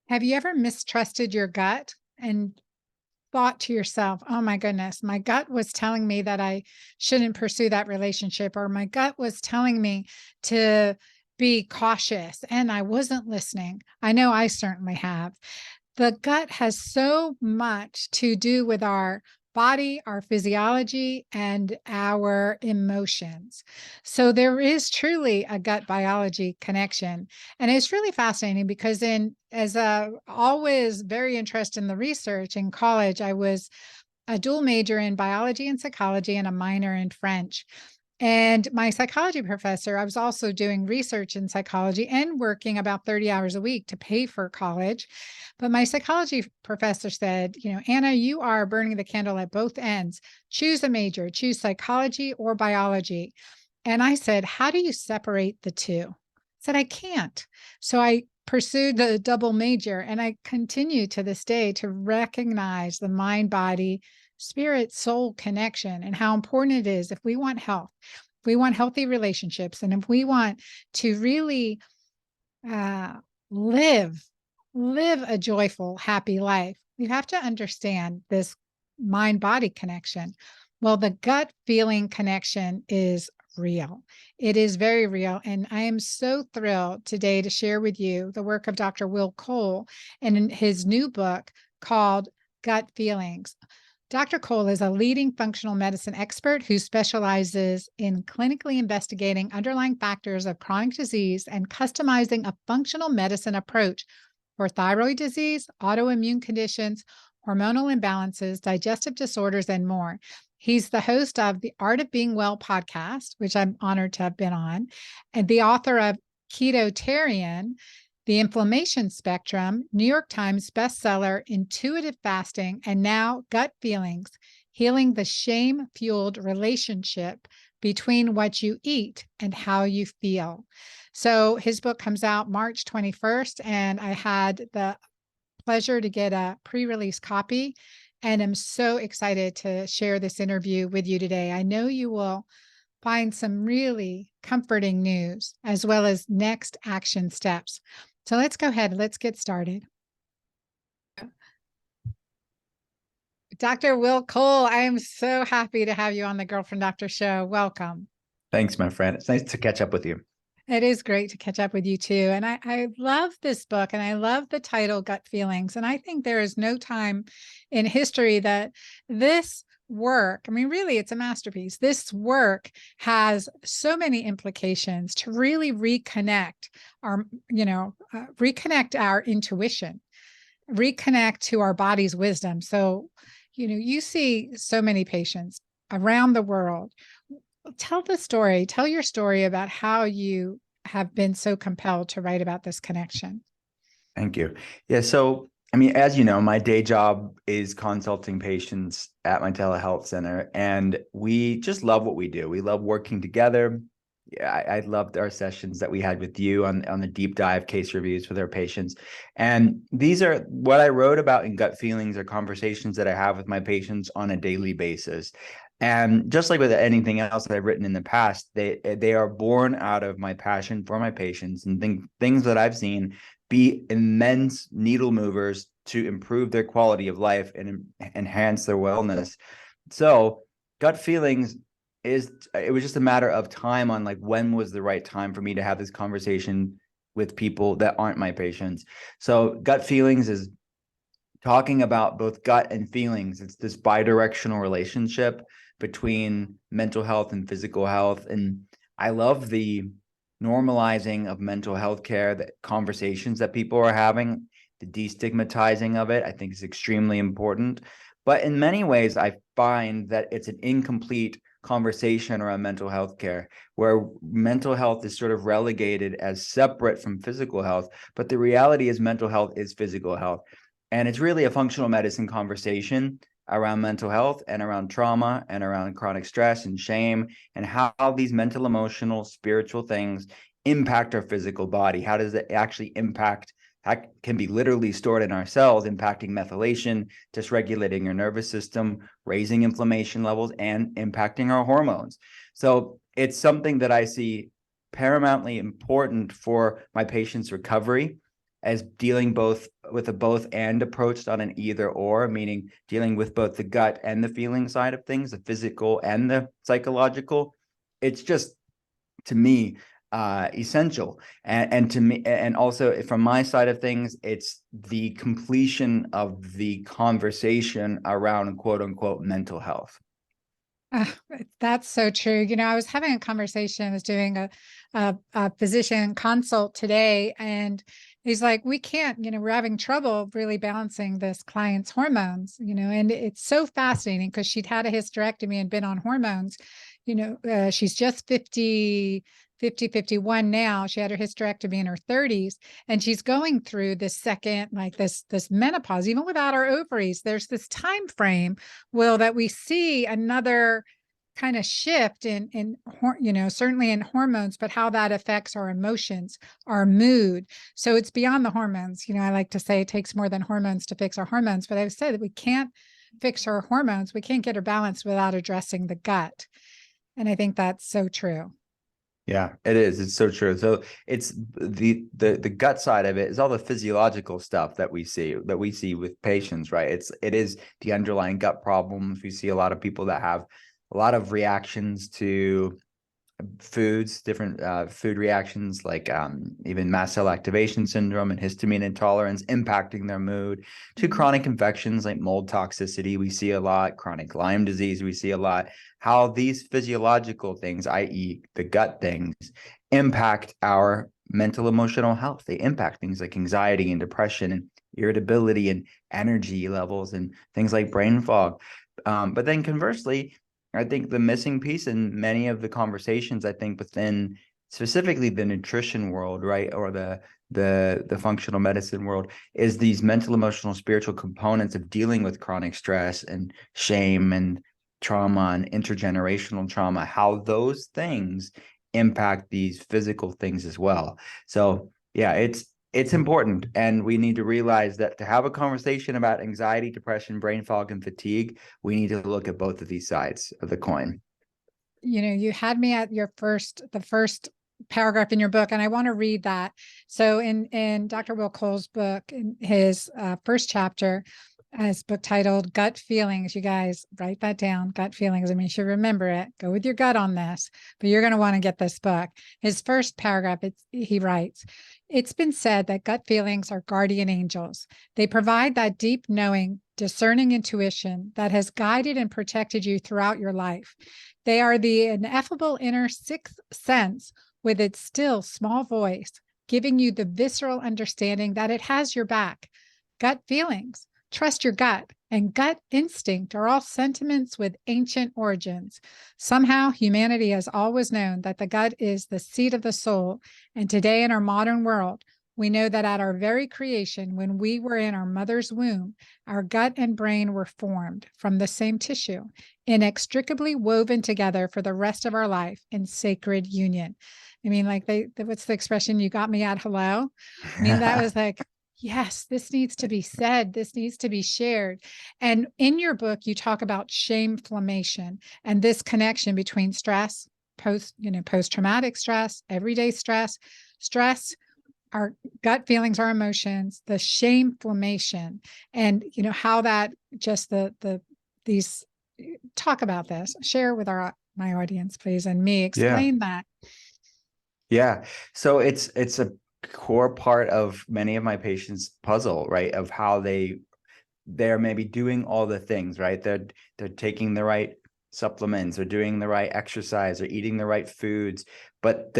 Have you ever mistrusted your gut and thought to yourself, "Oh my goodness, my gut was telling me that I shouldn't pursue that relationship, or my gut was telling me to be cautious and I wasn't listening." I know I certainly have. The gut has so much to do with our body, our physiology, and our emotions. So there is truly a gut biology connection. And it's really fascinating because as a always very interested in the research in college, I was a dual major in biology and psychology and a minor in French. And my psychology professor, I was also doing research in psychology and working about 30 hours a week to pay for college. But my psychology professor said, Anna, you are burning the candle at both ends. Choose a major, choose psychology or biology. And I said, how do you separate the two? I said, I can't. So I pursued the double major, and I continue to this day to recognize the mind body spirit soul connection and how important it is if we want health, if we want healthy relationships, and if we want to really uh, live a joyful, happy life, we have to understand this mind body connection. Well, the gut feeling connection is real. It is very real. And I am so thrilled today to share with you the work of Dr. Will Cole and in his new book called Gut Feelings. Dr. Cole is a leading functional medicine expert who specializes in clinically investigating underlying factors of chronic disease and customizing a functional medicine approach for thyroid disease, autoimmune conditions, hormonal imbalances, digestive disorders, and more. He's the host of the Art of Being Well podcast, which I'm honored to have been on, and the author of Keto-Tarian, The Inflammation Spectrum, New York Times bestseller, Intuitive Fasting, and now Gut Feelings, Healing the Shame-Fueled Relationship Between What You Eat and How You Feel. So his book comes out March 21st, and I had the pleasure to get a pre-release copy, and I'm so excited to share this interview with you today. I know you will find some really comforting news as well as next action steps. So let's go ahead. Let's get started. Dr. Will Cole, I am so happy to have you on the Girlfriend Doctor show. Welcome. Thanks, my friend. It's nice to catch up with you. It is great to catch up with you too. And I love this book, and I love the title, Gut Feelings. And I think there is no time in history that this work, I mean, really, it's a masterpiece. This work has so many implications to really reconnect our intuition, reconnect to our body's wisdom. So, you see so many patients around the world. Tell your story about how you have been so compelled to write about this connection. Thank you. Yeah. So, I mean, as you know, my day job is consulting patients at my telehealth center, and we just love what we do. We love working together. Yeah, I loved our sessions that we had with you on the deep dive case reviews with our patients. And these are what I wrote about in Gut Feelings, are conversations that I have with my patients on a daily basis. And just like with anything else that I've written in the past, they are born out of my passion for my patients and things that I've seen be immense needle movers to improve their quality of life and enhance their wellness. So Gut Feelings it was just a matter of time on like when was the right time for me to have this conversation with people that aren't my patients. So Gut Feelings is talking about both gut and feelings. It's this bidirectional relationship between mental health and physical health. And I love the normalizing of mental health care, the conversations that people are having, the destigmatizing of it, I think is extremely important. But in many ways, I find that it's an incomplete conversation around mental health care, where mental health is sort of relegated as separate from physical health. But the reality is mental health is physical health. And it's really a functional medicine conversation around mental health and around trauma and around chronic stress and shame and how these mental, emotional, spiritual things impact our physical body. How does it actually impact? How can be literally stored in our cells, impacting methylation, dysregulating your nervous system, raising inflammation levels, and impacting our hormones. So it's something that I see paramountly important for my patients' recovery, as dealing both with a both and approach, not an either or, meaning dealing with both the gut and the feeling side of things, the physical and the psychological. It's just, to me, essential. And to me, and also from my side of things, it's the completion of the conversation around quote unquote mental health. Uh, that's so true. You know, I was having a conversation, I was doing a physician consult today, and he's like, we can't, you know, we're having trouble really balancing this client's hormones, you know, and it's so fascinating because she'd had a hysterectomy and been on hormones. You know, she's just 51 now. She had her hysterectomy in her 30s, and she's going through this second, like this menopause, even without our ovaries. There's this time frame, Will, that we see another kind of shift in you know, certainly in hormones, but how that affects our emotions, our mood. So it's beyond the hormones. You know, I like to say it takes more than hormones to fix our hormones, but I've said that we can't fix our hormones. We can't get her balanced without addressing the gut. And I think that's so true. Yeah, it is. It's so true. So it's the gut side of it is all the physiological stuff that we see with patients, right? It is the underlying gut problems. We see a lot of people that have a lot of reactions to foods, different food reactions, like even mast cell activation syndrome and histamine intolerance impacting their mood, to chronic infections like mold toxicity. We see a lot, chronic Lyme disease. We see a lot how these physiological things, i.e. the gut things, impact our mental emotional health. They impact things like anxiety and depression and irritability and energy levels and things like brain fog. But then conversely, I think the missing piece in many of the conversations, I think within specifically the nutrition world, right, or the functional medicine world, is these mental, emotional, spiritual components of dealing with chronic stress and shame and trauma and intergenerational trauma, how those things impact these physical things as well. So yeah, it's important, and we need to realize that to have a conversation about anxiety, depression, brain fog, and fatigue, we need to look at both of these sides of the coin. You know, you had me at the first paragraph in your book, and I want to read that. So in Dr. Will Cole's book, in his first chapter, his book titled Gut Feelings, you guys write that down. Gut Feelings. I mean, you should remember it. Go with your gut on this, but you're going to want to get this book. His first paragraph, he writes, it's been said that gut feelings are guardian angels. They provide that deep knowing, discerning intuition that has guided and protected you throughout your life. They are the ineffable inner sixth sense with its still small voice, giving you the visceral understanding that it has your back. Gut feelings, trust your gut, and gut instinct are all sentiments with ancient origins. Somehow, humanity has always known that the gut is the seat of the soul, and today in our modern world, we know that at our very creation, when we were in our mother's womb, our gut and brain were formed from the same tissue, inextricably woven together for the rest of our life in sacred union. I mean, like what's the expression? You got me at hello. I mean, that was like, yes, this needs to be said. This needs to be shared. And in your book, you talk about shameflammation and this connection between stress, post-traumatic stress, everyday stress, our gut feelings, our emotions, the shameflammation, and you know how that just these talk about this. Share with my audience, please, and me. Yeah. Explain that. Yeah. So it's a core part of many of my patients' puzzle, right? Of how they're maybe doing all the things, right? They're taking the right supplements, they're doing the right exercise, they're eating the right foods. But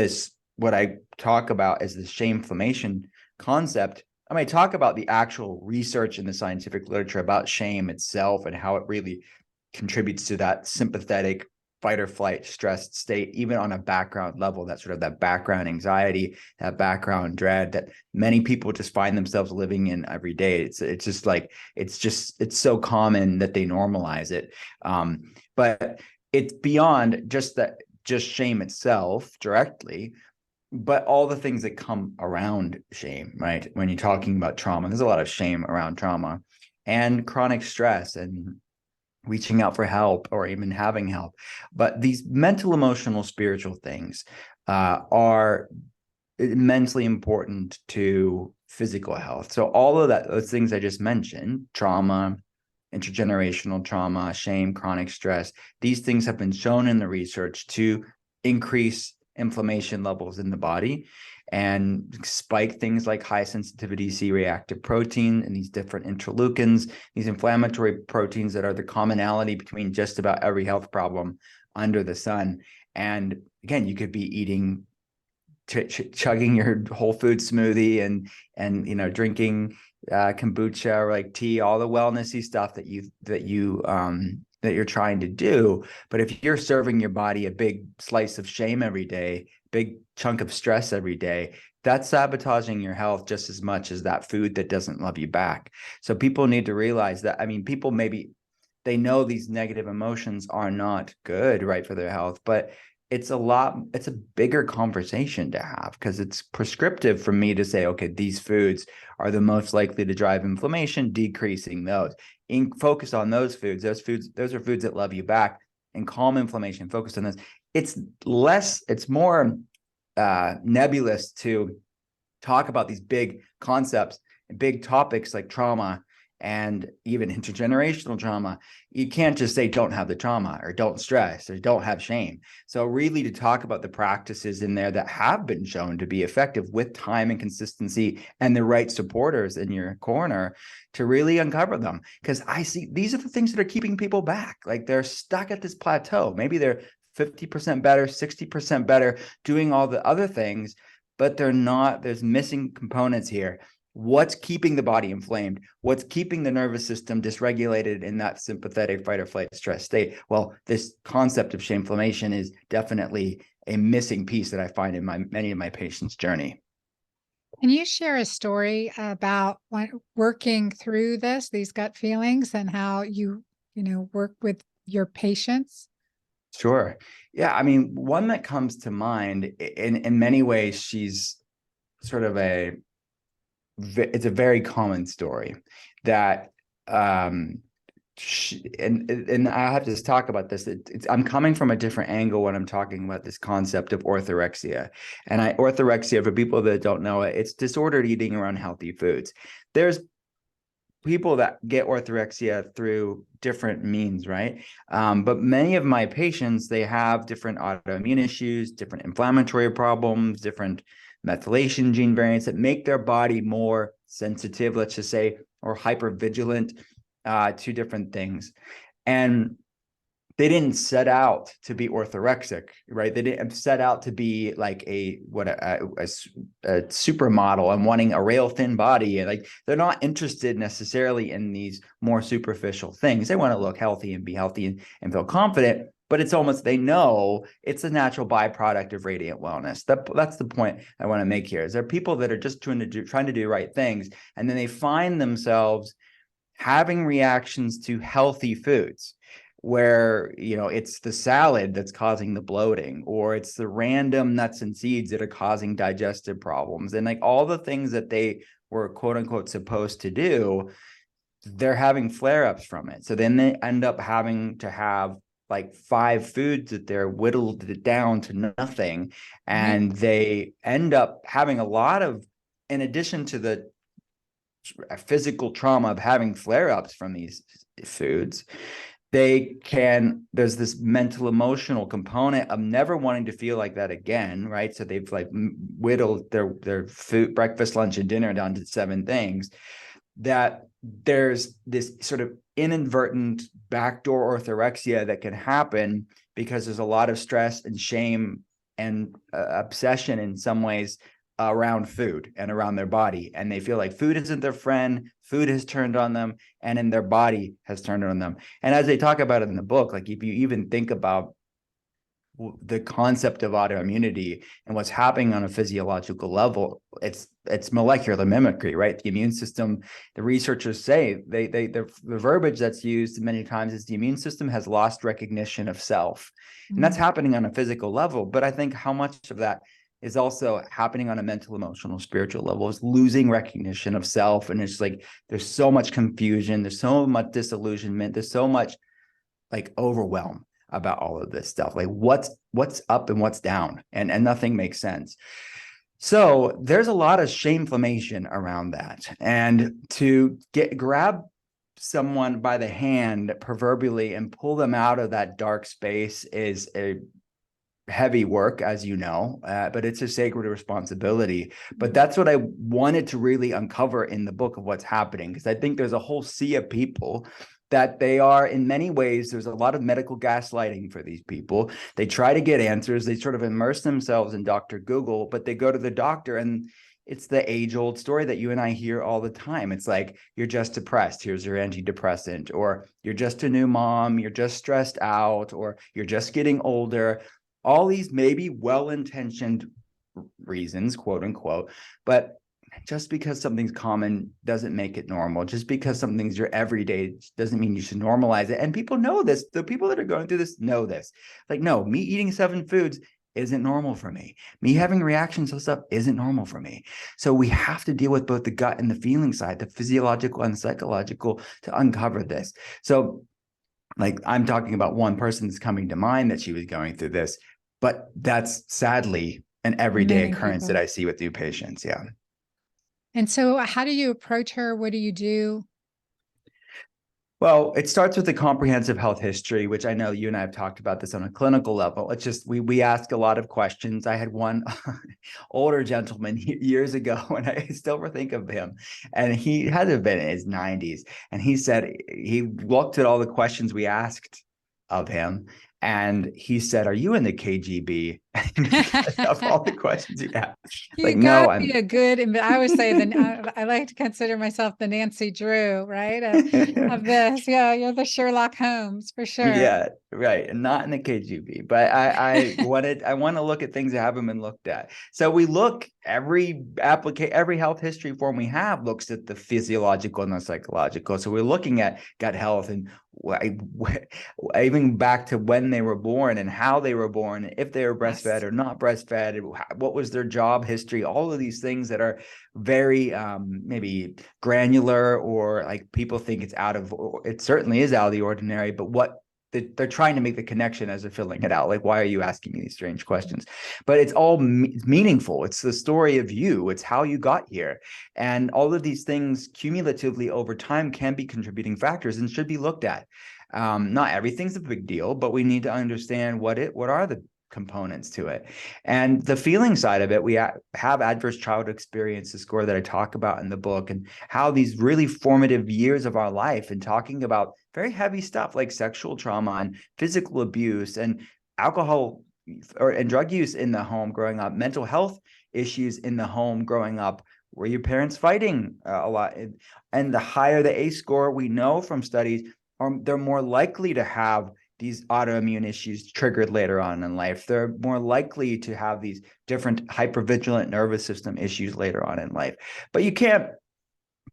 what I talk about is the shameflammation concept. I mean, I talk about the actual research in the scientific literature about shame itself and how it really contributes to that sympathetic fight or flight stressed state, even on a background level, that sort of that background anxiety, that background dread that many people just find themselves living in every day. It's so common that they normalize it. But it's beyond just shame itself directly, but all the things that come around shame, right? When you're talking about trauma, there's a lot of shame around trauma and chronic stress and reaching out for help or even having help. But these mental, emotional, spiritual things are immensely important to physical health. So all of that, those things I just mentioned, trauma, intergenerational trauma, shame, chronic stress, these things have been shown in the research to increase inflammation levels in the body and spike things like high sensitivity C-reactive protein and these different interleukins, these inflammatory proteins that are the commonality between just about every health problem under the sun. And again, you could be eating, chugging your whole food smoothie and drinking kombucha or like tea, all the wellnessy stuff that you're trying to do. But if you're serving your body a big slice of shame every day, big chunk of stress every day, that's sabotaging your health just as much as that food that doesn't love you back. So people need to realize that. I mean, people maybe they know these negative emotions are not good, right, for their health, but it's a bigger conversation to have, because it's prescriptive for me to say, okay, these foods are the most likely to drive inflammation, decreasing those. Focus on those foods. Those are foods that love you back and calm inflammation. Focus on this. It's more nebulous to talk about these big concepts and big topics like trauma and even intergenerational trauma. You can't just say don't have the trauma or don't stress or don't have shame. So really to talk about the practices in there that have been shown to be effective with time and consistency and the right supporters in your corner to really uncover them. Because I see these are the things that are keeping people back. Like they're stuck at this plateau. Maybe they're 50% better, 60% better, doing all the other things, but they're not, there's missing components here. What's keeping the body inflamed? What's keeping the nervous system dysregulated in that sympathetic fight or flight stress state? Well, this concept of shameflammation is definitely a missing piece that I find in many of my patients' journey. Can you share a story about working through these gut feelings, and how work with your patients? Sure. Yeah. I mean, one that comes to mind in many ways, she's sort of it's a very common story that and I have to just talk about this. I'm coming from a different angle when I'm talking about this concept of orthorexia. And orthorexia, for people that don't know it, it's disordered eating around healthy foods. There's people that get orthorexia through different means, right? But many of my patients, they have different autoimmune issues, different inflammatory problems, different methylation gene variants that make their body more sensitive, let's just say, or hypervigilant to different things. And they didn't set out to be orthorexic, right? They didn't set out to be like a supermodel and wanting a rail thin body. And like, they're not interested necessarily in these more superficial things. They want to look healthy and be healthy and feel confident, but it's almost, they know it's a natural byproduct of radiant wellness. That's the point I want to make here. Is there are people that are just trying to do right things, and then they find themselves having reactions to healthy foods, where it's the salad that's causing the bloating, or it's the random nuts and seeds that are causing digestive problems, and like all the things that they were quote unquote supposed to do, they're having flare-ups from it. So then they end up having to have like 5 foods that they're whittled down to nothing, and they end up having a lot of, in addition to the physical trauma of having flare-ups from these foods, there's this mental emotional component of never wanting to feel like that again, right? So they've like whittled their food, breakfast, lunch, and dinner down to 7 things, that there's this sort of inadvertent backdoor orthorexia that can happen because there's a lot of stress and shame and obsession in some ways around food and around their body. And they feel like food isn't their friend, food has turned on them, and then their body has turned on them. And as they talk about it in the book, like if you even think about the concept of autoimmunity and what's happening on a physiological level, it's molecular mimicry, right? The immune system, the researchers say the verbiage that's used many times is the immune system has lost recognition of self. And that's happening on a physical level. But I think how much of that is also happening on a mental, emotional, spiritual level, is losing recognition of self. And it's like, there's so much confusion, there's so much disillusionment, there's so much like overwhelm about all of this stuff. Like what's up and what's down, and nothing makes sense. So there's a lot of shameflammation around that. And to grab someone by the hand proverbially and pull them out of that dark space is a heavy work, as you know, but it's a sacred responsibility. But that's what I wanted to really uncover in the book of what's happening, because I think there's a whole sea of people that they are, in many ways, there's a lot of medical gaslighting for these people. They try to get answers. They sort of immerse themselves in Dr. Google, but they go to the doctor and it's the age-old story that you and I hear all the time. It's like, you're just depressed. Here's your antidepressant. Or you're just a new mom. You're just stressed out. Or you're just getting older. All these maybe well-intentioned reasons, quote unquote, but just because something's common doesn't make it normal. Just because something's your everyday doesn't mean you should normalize it. And people know this. The people that are going through this know this. Like, no, me eating 7 foods isn't normal for me. Me having reactions to stuff isn't normal for me. So we have to deal with both the gut and the feeling side, the physiological and psychological, to uncover this. So like, I'm talking about one person that's coming to mind that she was going through this, but that's sadly an everyday Many occurrence people. that I see with new patients. Yeah. And so how do you approach her? What do you do? Well, it starts with a comprehensive health history, which I know you and I have talked about this on a clinical level. It's just we ask a lot of questions. I had one older gentleman years ago, and I still think of him. And he had to have been in his 90s. And he said he looked at all the questions we asked of him, and he said, "Are you in the KGB?" Of all the questions he asked, You like, no, gotta be I'm. a good, and I would say that I like to consider myself the Nancy Drew, right? Of this. Yeah, you're the Sherlock Holmes for sure. Yeah, right. And not in the KGB, but I want to look at things that haven't been looked at. So we look, every health history form we have looks at the physiological and the psychological. So we're looking at gut health and even back to when they were born and how they were born, if they were breastfed Yes. or not breastfed, what was their job history, all of these things that are very maybe granular, or like people think it's it certainly is out of the ordinary, but what they're trying to make the connection as they're filling it out. Like, why are you asking me these strange questions? But it's all meaningful. It's the story of you. It's how you got here. And all of these things cumulatively over time can be contributing factors and should be looked at. Not everything's a big deal, but we need to understand what are the components to it. And the feeling side of it, we have adverse childhood experiences score that I talk about in the book, and how these really formative years of our life, and talking about very heavy stuff like sexual trauma and physical abuse and alcohol and drug use in the home growing up, mental health issues in the home growing up. Were your parents fighting a lot? And the higher the ACE score, we know from studies, they're more likely to have these autoimmune issues triggered later on in life. They're more likely to have these different hypervigilant nervous system issues later on in life. But you can't,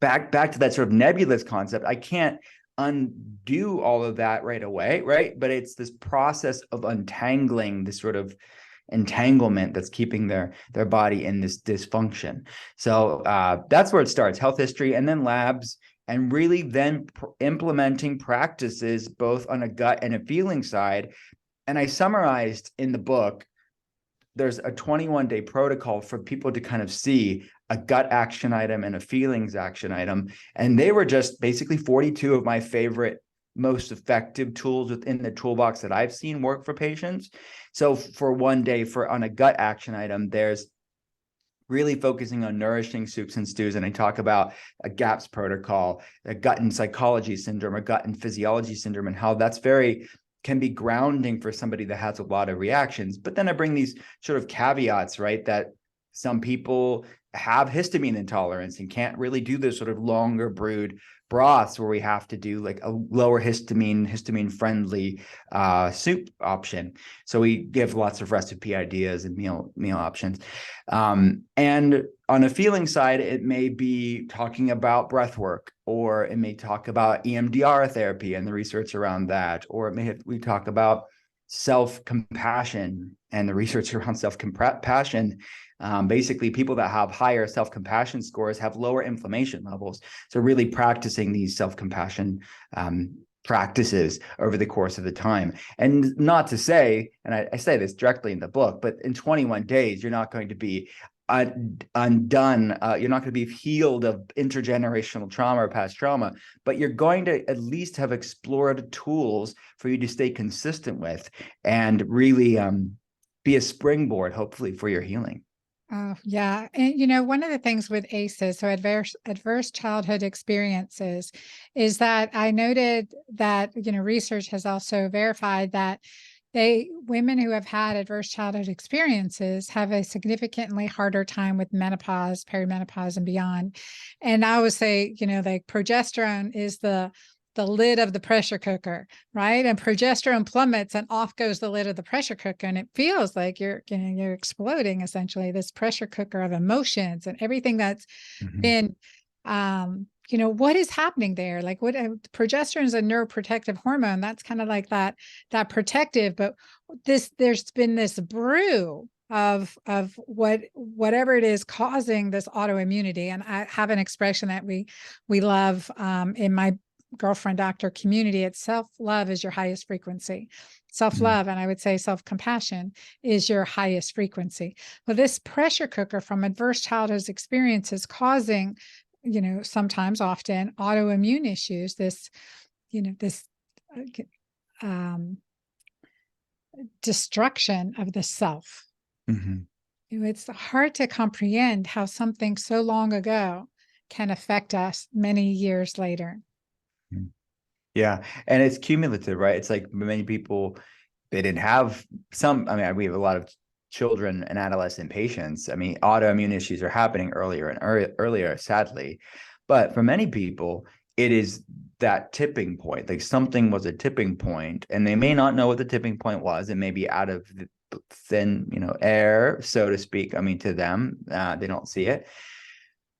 back to that sort of nebulous concept, I can't undo all of that right away, right? But it's this process of untangling this sort of entanglement that's keeping their body in this dysfunction. So that's where it starts: health history, and then labs, and really then implementing practices both on a gut and a feeling side. And I summarized in the book, there's a 21-day protocol for people to kind of see a gut action item and a feelings action item. And they were just basically 42 of my favorite, most effective tools within the toolbox that I've seen work for patients. So for one day, on a gut action item, there's really focusing on nourishing soups and stews. And I talk about a GAPS protocol, a gut and psychology syndrome, or gut and physiology syndrome, and how that's can be grounding for somebody that has a lot of reactions. But then I bring these sort of caveats, right? That some people have histamine intolerance and can't really do this sort of longer brewed broths, where we have to do like a lower histamine friendly soup option. So we give lots of recipe ideas and meal options. And on a feeling side, it may be talking about breath work, or it may talk about EMDR therapy and the research around that, or we talk about self-compassion and the research around self-compassion. Basically, people that have higher self-compassion scores have lower inflammation levels. So really practicing these self-compassion practices over the course of the time. And not to say, and I say this directly in the book, but in 21 days, you're not going to be undone. You're not going to be healed of intergenerational trauma or past trauma, but you're going to at least have explored tools for you to stay consistent with and really be a springboard, hopefully, for your healing. Oh, yeah. And one of the things with ACEs, so adverse childhood experiences, is that I noted that, research has also verified that women who have had adverse childhood experiences have a significantly harder time with menopause, perimenopause, and beyond. And I always say, like progesterone is the lid of the pressure cooker, right? And progesterone plummets and off goes the lid of the pressure cooker. And it feels like you're exploding, essentially, this pressure cooker of emotions and everything that's been, what is happening there? Like what progesterone is a neuroprotective hormone. That's kind of like that protective, but there's been this brew of whatever it is causing this autoimmunity. And I have an expression that we love in my girlfriend doctor community. It's self-love is your highest frequency. Self-love, and I would say self-compassion is your highest frequency. Well, this pressure cooker from adverse childhood experiences causing, sometimes often autoimmune issues, this destruction of the self. It's hard to comprehend how something so long ago can affect us many years later. Yeah. And it's cumulative, right? It's like many people, they didn't have some, I mean, we have a lot of children and adolescent patients. I mean, autoimmune issues are happening earlier and earlier, sadly. But for many people, it is that tipping point. Like something was a tipping point, and they may not know what the tipping point was. It may be out of the thin, air, so to speak. I mean, to them, they don't see it.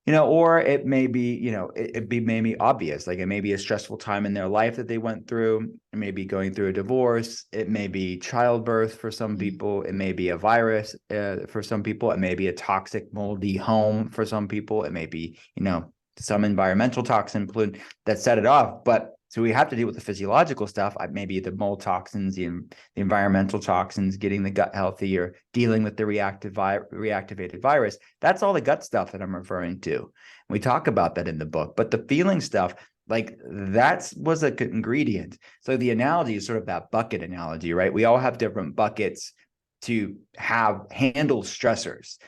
Or it may be, it be maybe obvious, like it may be a stressful time in their life that they went through. It may be going through a divorce. It may be childbirth for some people. It may be a virus for some people. It may be a toxic, moldy home for some people. It may be, some environmental toxin pollutant that set it off. But so we have to deal with the physiological stuff, maybe the mold toxins, the environmental toxins, getting the gut healthy, or dealing with the reactivated virus. That's all the gut stuff that I'm referring to. We talk about that in the book. But the feeling stuff, like that was an ingredient. So the analogy is sort of that bucket analogy, right? We all have different buckets to handle stressors.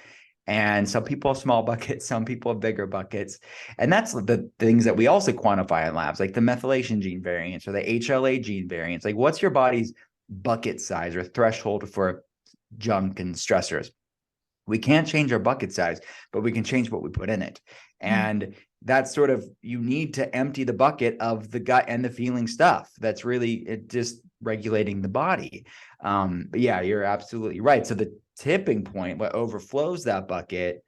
And some people have small buckets, some people have bigger buckets. And that's the things that we also quantify in labs, like the methylation gene variants or the HLA gene variants. Like, what's your body's bucket size or threshold for junk and stressors? We can't change our bucket size, but we can change what we put in it. And that's sort of, you need to empty the bucket of the gut and the feeling stuff. That's really just regulating the body. But yeah, you're absolutely right. So the tipping point, what overflows that bucket,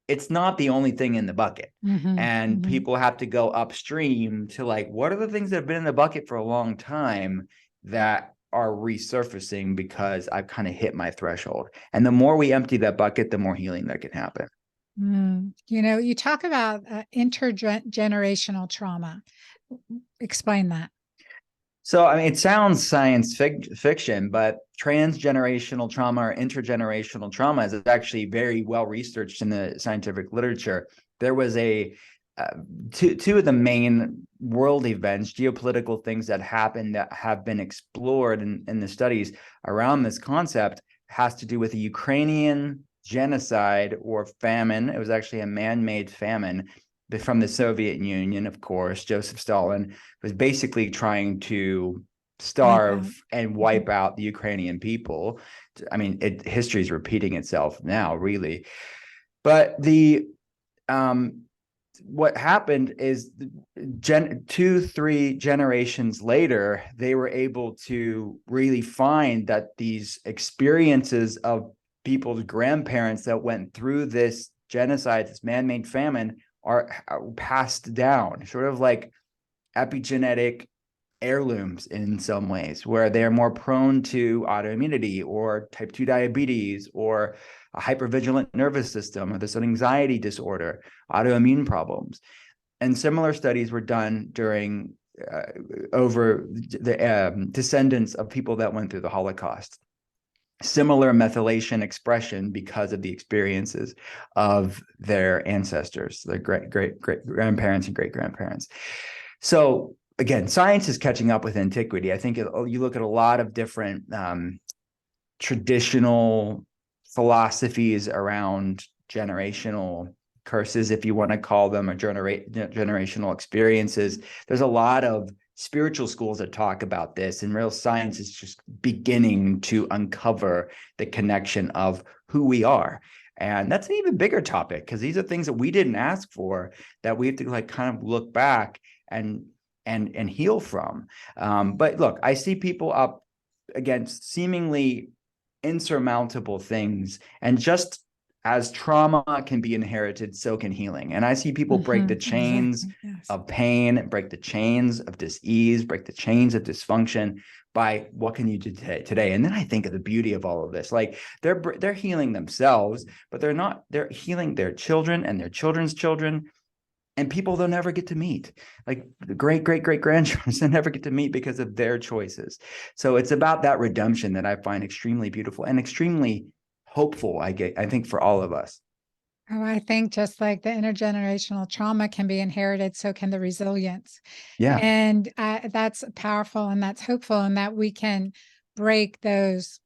it's not the only thing in the bucket. And people have to go upstream to like, what are the things that have been in the bucket for a long time that are resurfacing because I've kind of hit my threshold. And the more we empty that bucket, the more healing that can happen. You talk about intergenerational trauma. Explain that. So, I mean, it sounds science fiction, but transgenerational trauma or intergenerational trauma is actually very well researched in the scientific literature. There was two of the main world events, geopolitical things that happened that have been explored in the studies around this concept, has to do with the Ukrainian genocide or famine. It was actually a man-made famine from the Soviet Union, of course. Joseph Stalin was basically trying to starve and wipe out the Ukrainian people. I mean, history is repeating itself now, really. But what happened is 2-3 generations later, they were able to really find that these experiences of people's grandparents that went through this genocide, this man-made famine, are passed down, sort of like epigenetic heirlooms in some ways, where they're more prone to autoimmunity or type 2 diabetes or a hypervigilant nervous system or this anxiety disorder, autoimmune problems. And similar studies were done during over the descendants of people that went through the Holocaust. similar methylation expression because of the experiences of their ancestors, their great grandparents and great grandparents. So again, science is catching up with antiquity. I think you look at a lot of different traditional philosophies around generational curses, if you want to call them, or generational experiences. There's a lot of spiritual schools that talk about this, and real science is just beginning to uncover the connection of who we are. And that's an even bigger topic, because these are things that we didn't ask for, that we have to like kind of look back and heal from. But look, I see people up against seemingly insurmountable things, and just as trauma can be inherited, so can healing. And I see people break the chains of pain, break the chains of dis-ease, break the chains of dysfunction by what can you do today? And then I think of the beauty of all of this. Like they're healing themselves, but they're healing their children and their children's children, and people they'll never get to meet, like the great grandchildren they'll never get to meet because of their choices. So it's about that redemption that I find extremely beautiful and extremely hopeful, I think, for all of us. Oh, I think just like the intergenerational trauma can be inherited, so can the resilience. Yeah. And that's powerful, and that's hopeful, and that we can break those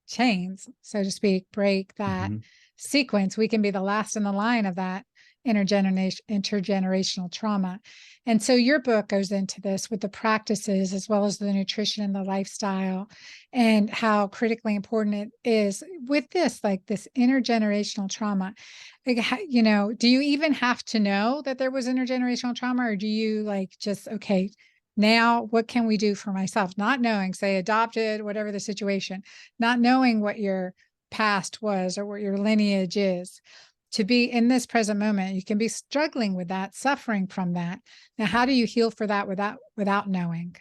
chains, so to speak, break that sequence. We can be the last in the line of that intergenerational trauma. And so your book goes into this with the practices as well as the nutrition and the lifestyle, and how critically important it is with this, like this intergenerational trauma. Like, do you even have to know that there was intergenerational trauma, or do you like just, okay, now what can we do for myself? Not knowing, say adopted, whatever the situation, not knowing what your past was or what your lineage is. To be in this present moment, you can be struggling with that, suffering from that. Now, how do you heal for that without knowing?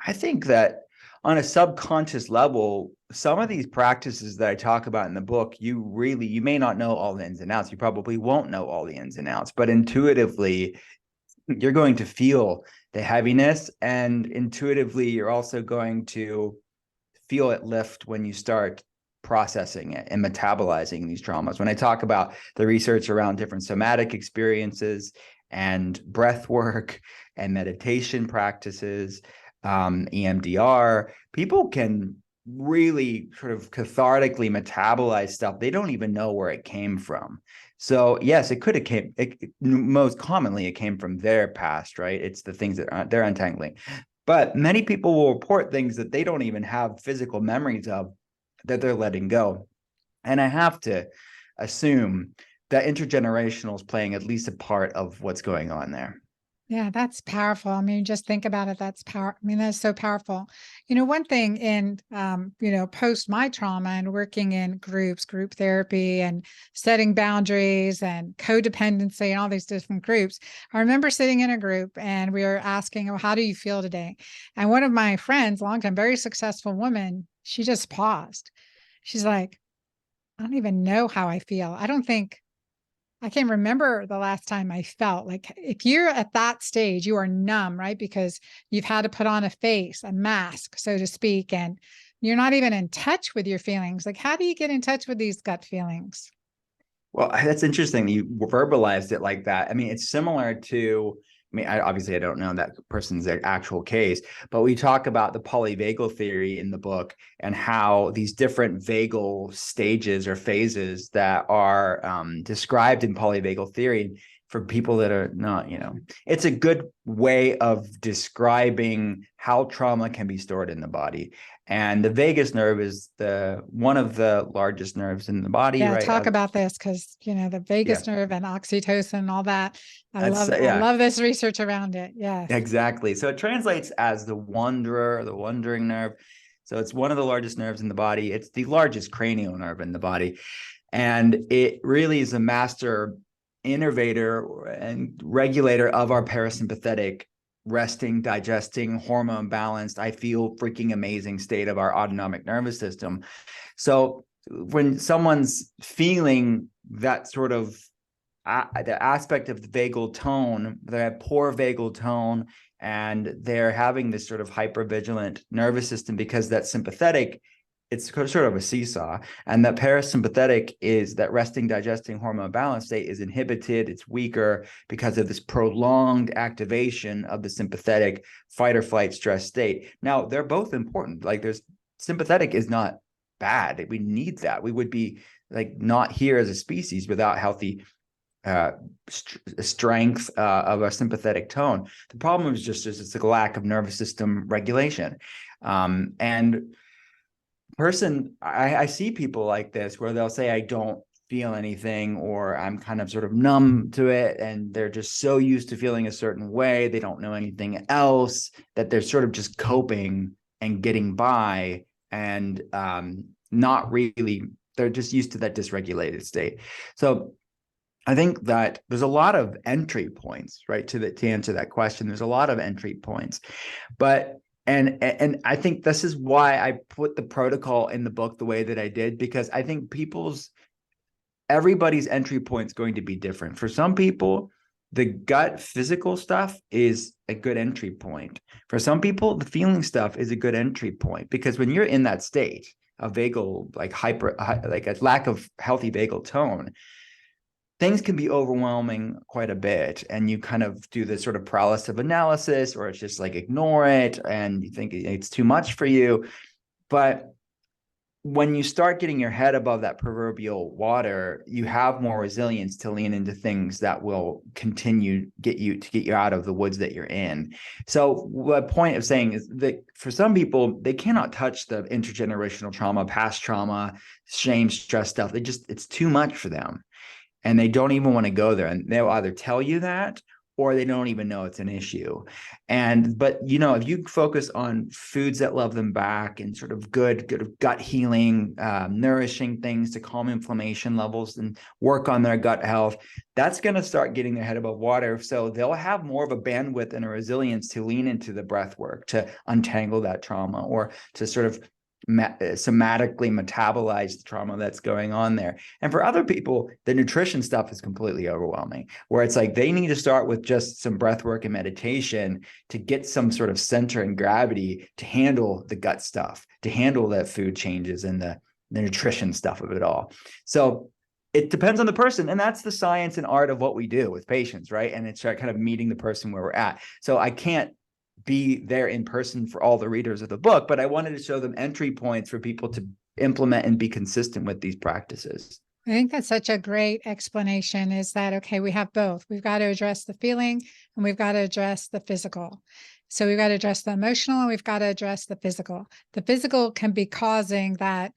I think that on a subconscious level, some of these practices that I talk about in the book, you may not know all the ins and outs. You probably won't know all the ins and outs, but intuitively, you're going to feel the heaviness, and intuitively, you're also going to feel it lift when you start processing it and metabolizing these traumas. When I talk about the research around different somatic experiences and breath work and meditation practices, EMDR, people can really sort of cathartically metabolize stuff. They don't even know where it came from. So yes, most commonly it came from their past, right? It's the things that they're untangling. But many people will report things that they don't even have physical memories of, that they're letting go. And I have to assume that intergenerational is playing at least a part of what's going on there. Yeah, that's powerful. I mean, just think about it. That's power. I mean, that's so powerful. One thing in, post my trauma and working in group therapy and setting boundaries and codependency and all these different groups, I remember sitting in a group and we were asking, oh, how do you feel today? And one of my friends, longtime, very successful woman, she just paused. She's like, I don't even know how I feel. I can't remember the last time I felt like. If you're at that stage, you are numb, right? Because you've had to put on a face, a mask, so to speak, and you're not even in touch with your feelings. Like, how do you get in touch with these gut feelings? Well, that's interesting. You verbalized it like that. I mean, it's similar to, obviously I don't know that person's actual case, but we talk about the polyvagal theory in the book and how these different vagal stages or phases that are described in polyvagal theory, for people that are not, it's a good way of describing how trauma can be stored in the body. And the vagus nerve is one of the largest nerves in the body, Yeah, right? talk about this, because the vagus nerve and oxytocin and all that. I love this research around it. Yes. Exactly. So it translates as the wanderer, the wandering nerve. So it's one of the largest nerves in the body. It's the largest cranial nerve in the body. And it really is a master innervator and regulator of our parasympathetic resting, digesting, hormone balanced, I feel freaking amazing state of our autonomic nervous system. So when someone's feeling that sort of the aspect of the vagal tone, they have poor vagal tone, and they're having this sort of hypervigilant nervous system because that sympathetic it's sort of a seesaw, and that parasympathetic is that resting, digesting hormone balance state is inhibited. It's weaker because of this prolonged activation of the sympathetic fight or flight stress state. Now, they're both important. Like, there's sympathetic is not bad. We need that. We would be like not here as a species without healthy strength of a sympathetic tone. The problem is just it's a lack of nervous system regulation. And I see people like this where they'll say, I don't feel anything, or I'm kind of sort of numb to it, and they're just so used to feeling a certain way, they don't know anything else, that they're sort of just coping and getting by, and not really, they're just used to that dysregulated state. So I think that there's a lot of entry points, right, to answer that question. There's a lot of entry points, but and I think this is why I put the protocol in the book the way that I did, because I think everybody's entry point is going to be different. For some people, the gut physical stuff is a good entry point. For some people, the feeling stuff is a good entry point, because when you're in that state of vagal, like a lack of healthy vagal tone, things can be overwhelming quite a bit, and you kind of do this sort of paralysis of analysis, or it's just like ignore it and you think it's too much for you. But when you start getting your head above that proverbial water, you have more resilience to lean into things that will continue get you out of the woods that you're in. So the point of saying is that for some people, they cannot touch the intergenerational trauma, past trauma, shame, stress stuff. It's too much for them, and they don't even want to go there. And they'll either tell you that, or they don't even know it's an issue. But if you focus on foods that love them back, and sort of good gut healing, nourishing things to calm inflammation levels and work on their gut health, that's going to start getting their head above water. So they'll have more of a bandwidth and a resilience to lean into the breath work, to untangle that trauma, or to sort of somatically metabolize the trauma that's going on there. And for other people, the nutrition stuff is completely overwhelming, where it's like they need to start with just some breath work and meditation to get some sort of center and gravity to handle the gut stuff, to handle the food changes and the nutrition stuff of it all. So it depends on the person, and that's the science and art of what we do with patients, right? And it's kind of meeting the person where we're at. So I can't be there in person for all the readers of the book, but I wanted to show them entry points for people to implement and be consistent with these practices. I think that's such a great explanation, is that, okay, we have both. We've got to address the feeling, and we've got to address the physical. So we've got to address the emotional, and we've got to address the physical. The physical can be causing that,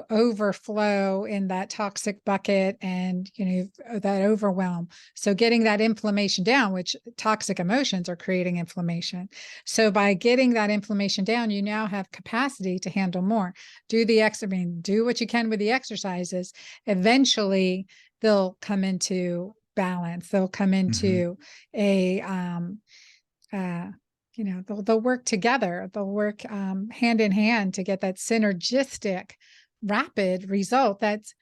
overflow in that toxic bucket, and, that overwhelm. So getting that inflammation down, which toxic emotions are creating inflammation. So by getting that inflammation down, you now have capacity to handle more. Do what you can with the exercises. Eventually they'll come into balance. They'll come into they'll work together. They'll work hand in hand to get that synergistic rapid result. Because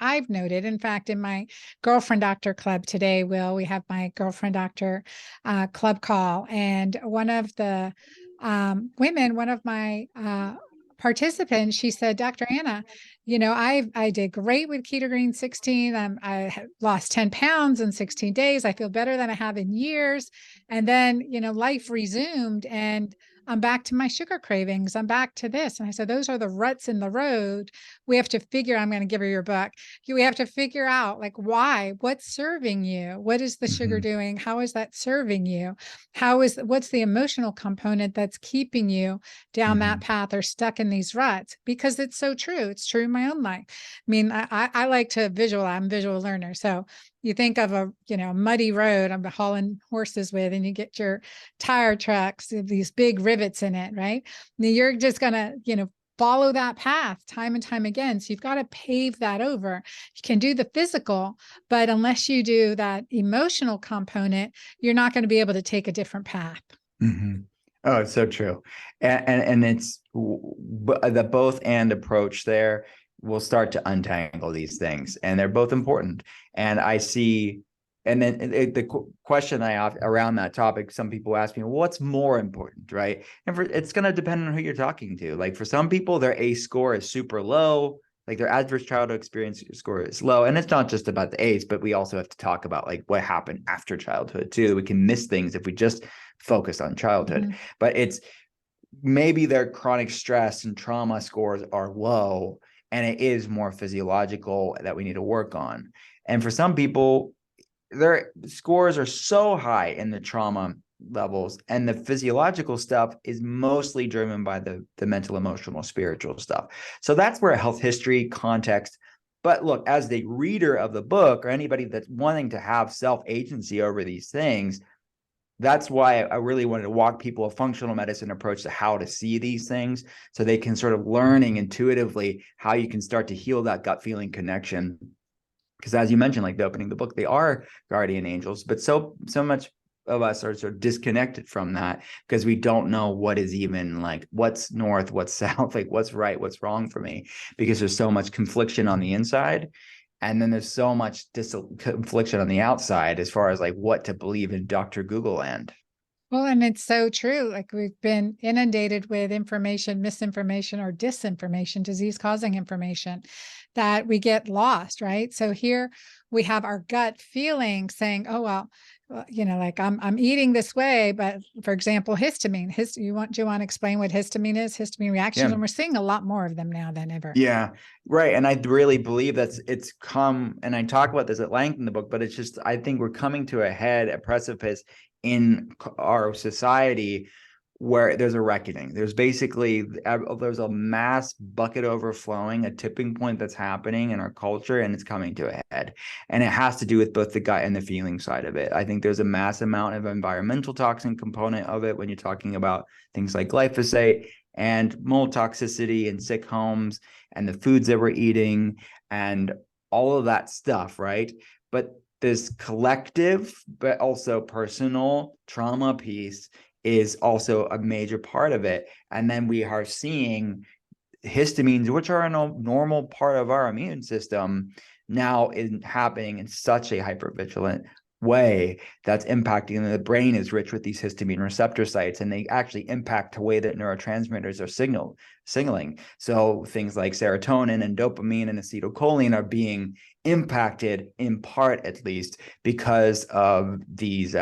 I've noted, in fact, in my girlfriend doctor club today, we have my girlfriend doctor club call, and one of the women, one of my participants, she said, Dr. Anna, I did great with keto-green 16. I lost 10 pounds in 16 days. I feel better than I have in years. And then, life resumed, and I'm back to my sugar cravings. I'm back to this. And I said, those are the ruts in the road. We have to figure, I'm going to give her your book. We have to figure out, like, why, what's serving you? What is the sugar doing? How is that serving you? What's the emotional component that's keeping you down that path or stuck in these ruts? Because it's so true. It's true in my own life. I mean, I like to visualize. I'm a visual learner. So you think of a muddy road I'm hauling horses with, and you get your tire tracks, these big rivets in it, right? And you're just gonna follow that path time and time again. So you've got to pave that over. You can do the physical, but unless you do that emotional component, you're not going to be able to take a different path. Oh, it's so true. And it's the both and approach there will start to untangle these things, and they're both important. And I see And then question I have around that topic, some people ask me, well, what's more important, right? And it's going to depend on who you're talking to. Like for some people, their ACE score is super low, like their adverse childhood experience score is low. And it's not just about the ACE, but we also have to talk about like what happened after childhood too. We can miss things if we just focus on childhood. Mm-hmm. But it's maybe their chronic stress and trauma scores are low, and it is more physiological that we need to work on. And for some people, their scores are so high in the trauma levels, and the physiological stuff is mostly driven by the mental, emotional, spiritual stuff. So that's where health history, context. But look, as the reader of the book or anybody that's wanting to have self-agency over these things, that's why I really wanted to walk people a functional medicine approach to how to see these things, so they can sort of learning intuitively how you can start to heal that gut feeling connection. Because as you mentioned, like the opening of the book, they are guardian angels, but so much of us are sort of disconnected from that because we don't know what is even like what's north, what's south, like what's right, what's wrong for me, because there's so much confliction on the inside. And then there's so much confliction on the outside as far as like what to believe in Dr. Google land. Well, and it's so true. Like we've been inundated with information, misinformation, or disinformation, disease causing information, that we get lost, right? So here we have our gut feeling saying, oh, well, like I'm eating this way, but for example, histamine. Do you want to explain what histamine is? Histamine reactions, Yeah. and we're seeing a lot more of them now than ever. Yeah, right. And I really believe it's come, and I talk about this at length in the book, but it's just, I think we're coming to a precipice in our society where there's a reckoning. There's basically, there's a mass bucket overflowing, a tipping point that's happening in our culture, and it's coming to a head. And it has to do with both the gut and the feeling side of it. I think there's a mass amount of environmental toxin component of it when you're talking about things like glyphosate and mold toxicity and sick homes and the foods that we're eating and all of that stuff, right? But this collective, but also personal trauma piece is also a major part of it. And then we are seeing histamines, which are a normal part of our immune system, now happening in such a hypervigilant way that's impacting, and the brain is rich with these histamine receptor sites, and they actually impact the way that neurotransmitters are signaling. So things like serotonin and dopamine and acetylcholine are being impacted, in part at least, because of these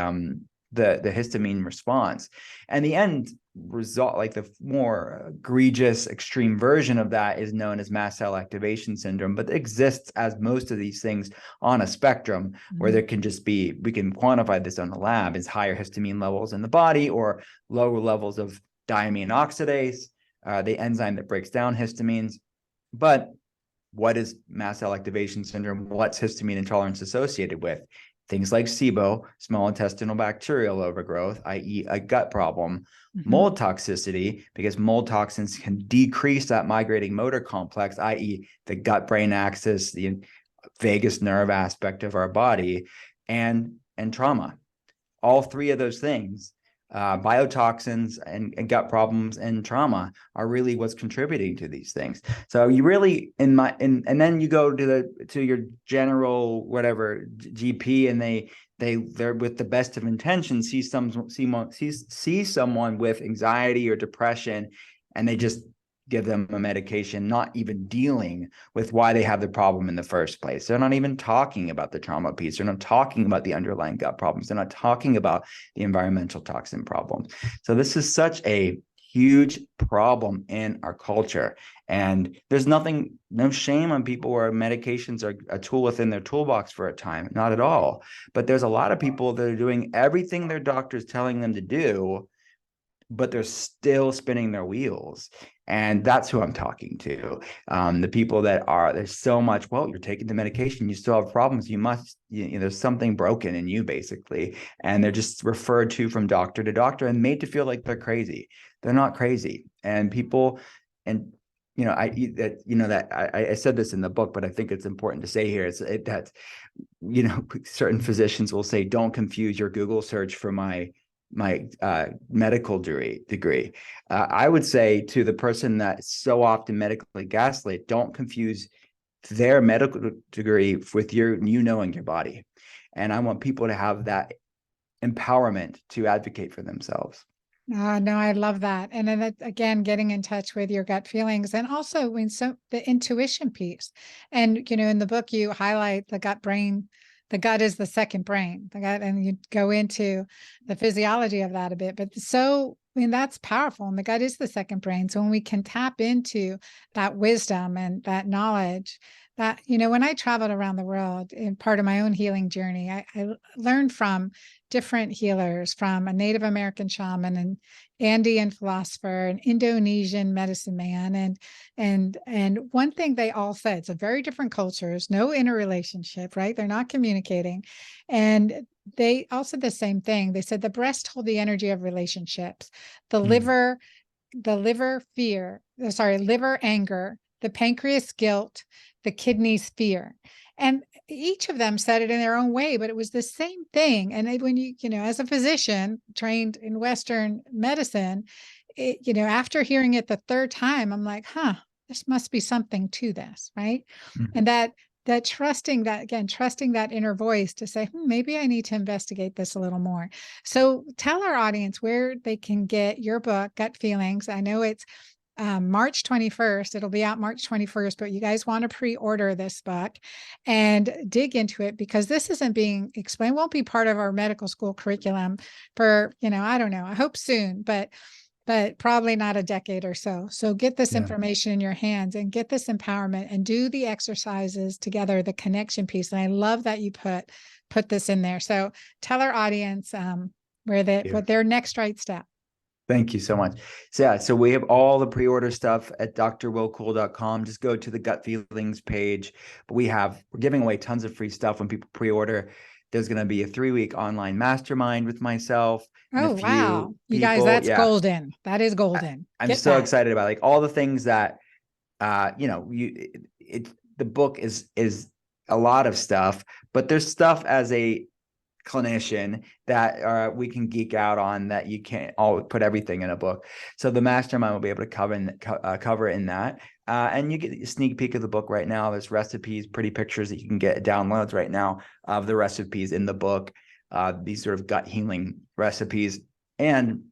the histamine response. And the end result, like the more egregious extreme version of that, is known as mast cell activation syndrome, but it exists as most of these things on a spectrum where there can just be, we can quantify this on the lab as higher histamine levels in the body or lower levels of diamine oxidase, the enzyme that breaks down histamines. But what is mast cell activation syndrome? What's histamine intolerance associated with? Things like SIBO, small intestinal bacterial overgrowth, i.e. a gut problem, mold toxicity, because mold toxins can decrease that migrating motor complex, i.e. the gut-brain axis, the vagus nerve aspect of our body, and trauma. All three of those things, biotoxins and gut problems and trauma, are really what's contributing to these things. So you really, and then you go to your general whatever GP, and they're with the best of intentions see someone with anxiety or depression, and they just give them a medication, not even dealing with why they have the problem in the first place. They're not even talking about the trauma piece. They're not talking about the underlying gut problems. They're not talking about the environmental toxin problems. So this is such a huge problem in our culture. And there's no shame on people where medications are a tool within their toolbox for a time, not at all. But there's a lot of people that are doing everything their doctor's telling them to do, but they're still spinning their wheels. And that's who I'm talking to. The people that there's so much, well, you're taking the medication, you still have problems. There's something broken in you, basically. And they're just referred to from doctor to doctor and made to feel like they're crazy. They're not crazy. And people, and I said this in the book, but I think it's important to say here that certain physicians will say, don't confuse your Google search for my medical degree. I would say to the person that's so often medically gaslit, don't confuse their medical degree with you knowing your body. And I want people to have that empowerment to advocate for themselves. No, I love that. And then that, again, getting in touch with your gut feelings, and also the intuition piece. And, in the book, you highlight the gut brain. The gut is the second brain, the gut, and you go into the physiology of that a bit. But that's powerful. And the gut is the second brain. So when we can tap into that wisdom and that knowledge, that, when I traveled around the world in part of my own healing journey, I learned from different healers, from a Native American shaman, an Andean philosopher, an Indonesian medicine man. And one thing they all said, it's a very different cultures, no interrelationship, right? They're not communicating. And they all said the same thing. They said the breast hold the energy of relationships, the liver liver anger, the pancreas guilt, the kidneys fear. And each of them said it in their own way, but it was the same thing. And when as a physician trained in Western medicine, after hearing it the third time, I'm like, this must be something to this, right? Mm-hmm. And that trusting that inner voice to say, maybe I need to investigate this a little more. So tell our audience where they can get your book, Gut Feelings. I know it's March 21st. It'll be out March 21st, but you guys want to pre-order this book and dig into it, because this isn't being explained, won't be part of our medical school curriculum for, I don't know, I hope soon, but probably not a decade or so. So get this information in your hands and get this empowerment and do the exercises together, the connection piece. And I love that you put this in there. So tell our audience what their next right step. Thank you so much. So we have all the pre-order stuff at drwillcole.com. Just go to the Gut Feelings page. But we're giving away tons of free stuff when people pre-order. There's going to be a 3-week online mastermind with myself. Oh, wow. You guys, that's golden. That is golden. I'm so excited about all the things that, the book is a lot of stuff, but there's stuff as a clinician that we can geek out on that you can't all put everything in a book. So the mastermind will be able to cover in that. And you get a sneak peek of the book right now. There's recipes, pretty pictures that you can get downloads right now of the recipes in the book, these sort of gut healing recipes. And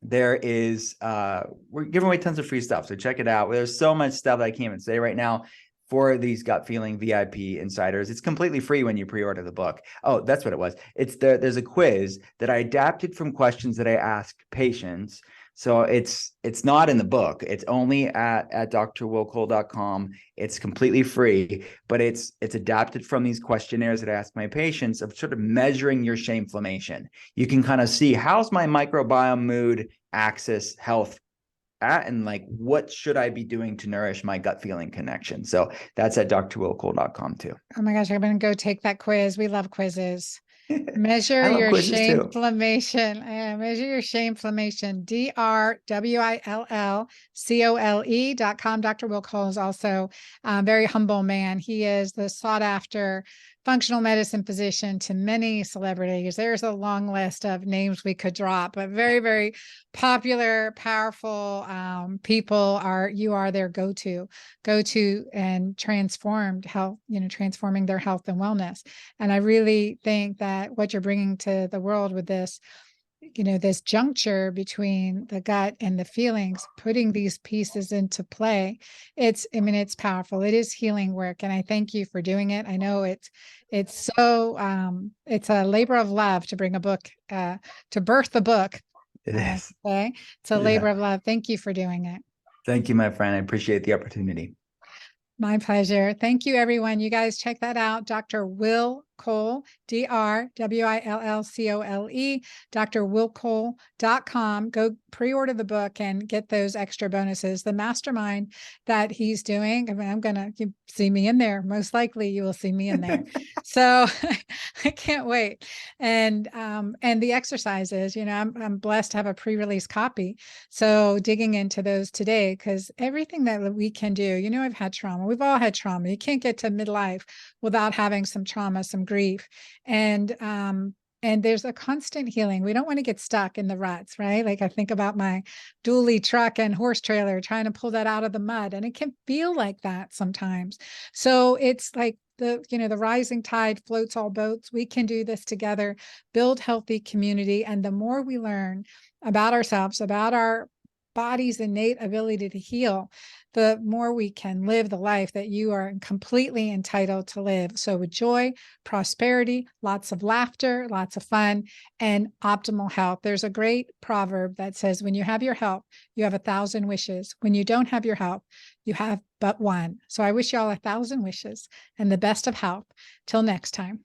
there is, we're giving away tons of free stuff. So check it out. There's so much stuff that I can't even say right now. For these Gut Feeling VIP insiders, it's completely free when you pre-order the book. Oh, that's what it was. There's a quiz that I adapted from questions that I asked patients. So it's not in the book. It's only at drwillcole.com. It's completely free, but it's adapted from these questionnaires that I ask my patients of sort of measuring your shameflammation. You can kind of see, how's my microbiome, mood, axis, health at, and what should I be doing to nourish my gut feeling connection? So that's at drwillcole.com too. Oh my gosh, I'm going to go take that quiz. We love quizzes. Measure your shameflammation. Measure your shameflammation. drwillcole.com. Dr. Will Cole is also a very humble man. He is the sought after functional medicine physician to many celebrities. There's a long list of names we could drop, but very, very popular, powerful people you are their go-to and transformed health, transforming their health and wellness. And I really think that what you're bringing to the world with this, this juncture between the gut and the feelings, putting these pieces into play, it's powerful. It is healing work. And I thank you for doing it. I know it's so, it's a labor of love to bring a book, to birth the book. It is. Okay. It's a labor of love. Thank you for doing it. Thank you, my friend. I appreciate the opportunity. My pleasure. Thank you, everyone. You guys check that out. Dr. Will Cole, drwillcole, drwillcole.com. Go pre-order the book and get those extra bonuses. The mastermind that he's doing, you see me in there. Most likely you will see me in there. So I can't wait. And the exercises, I'm blessed to have a pre-release copy. So digging into those today, because everything that we can do, I've had trauma. We've all had trauma. You can't get to midlife without having some trauma, some grief. And And there's a constant healing. We don't want to get stuck in the ruts, right? Like I think about my dually truck and horse trailer trying to pull that out of the mud, and it can feel like that sometimes. So it's like the rising tide floats all boats. We can do this together, build healthy community. And the more we learn about ourselves, about our body's innate ability to heal, the more we can live the life that you are completely entitled to live. So with joy, prosperity, lots of laughter, lots of fun, and optimal health. There's a great proverb that says, when you have your health, you have 1,000 wishes. When you don't have your health, you have but one. So I wish you all 1,000 wishes and the best of health. Till next time.